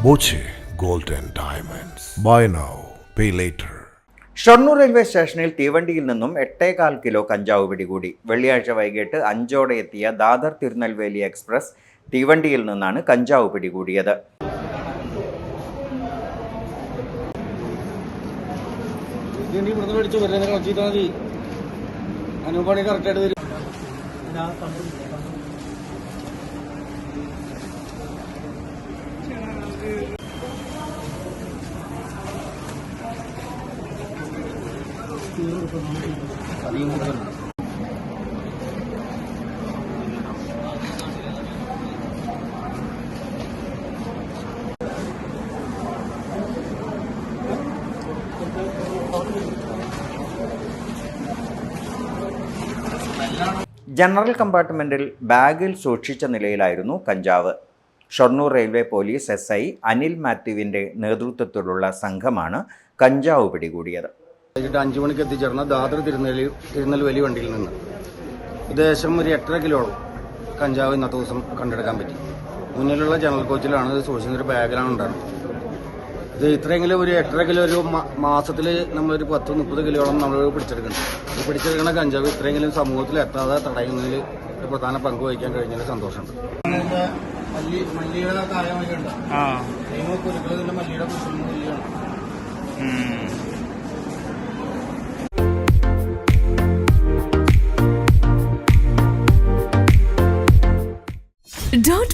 Boche Gold and Diamonds. Buy now, pay later. Shoranur railway സ്റ്റേഷനിൽ തീവണ്ടിയിൽ നിന്നും 8.25 കിലോ കഞ്ചാവ് പിടികൂടി. വെള്ളിയാഴ്ച വൈകിട്ട് 5 എത്തിയ ദാദർ തിരുനെൽവേലി എക്സ്പ്രസ് തീവണ്ടിയിൽ നിന്നാണ് കഞ്ചാവ് പിടികൂടിയത്. ജനറൽ കമ്പാർട്ട്മെന്റിൽ ബാഗിൽ സൂക്ഷിച്ച നിലയിലായിരുന്നു കഞ്ചാവ്. Shoranur railway police SI Anil മാത്യുവിന്റെ നേതൃത്വത്തിലുള്ള സംഘമാണ് കഞ്ചാവ് പിടികൂടിയത്. വൈകിട്ട് 5 മണിക്ക് എത്തിച്ചേർന്ന ദാദർ തിരുനെൽവേലി വണ്ടിയിൽ നിന്ന് ഏകദേശം ഒരു 8.5 കിലോളം കഞ്ചാവ് ഇന്നത്തെ ദിവസം കണ്ടെടുക്കാൻ പറ്റി. മുന്നിലുള്ള ജനറൽ കോച്ചിലാണ് ഇത് സൂക്ഷിച്ചൊരു ബാഗിലാണ് ഉണ്ടായിരുന്നത്. ഇത് ഇത്രയെങ്കിലും ഒരു 8.5 കിലോ ഒരു മാസത്തിൽ നമ്മളൊരു 10-30 കിലോളം നമ്മൾ പിടിച്ചെടുക്കുന്നുണ്ട്. ഈ പിടിച്ചെടുക്കുന്ന കഞ്ചാവ് ഇത്രയെങ്കിലും സമൂഹത്തിൽ എത്താതെ തടയുന്നതിൽ ഒരു പ്രധാന പങ്ക് വഹിക്കാൻ കഴിഞ്ഞതിൽ സന്തോഷമുണ്ട്. മല്ലിയുടെ കായമല്ലുണ്ട്, മല്ലിയുടെ കുശുമല്ലിയാണ്.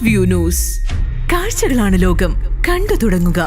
.view ന്യൂസ്, കാഴ്ചകളാണ് ലോകം, കണ്ടു തുടങ്ങുക.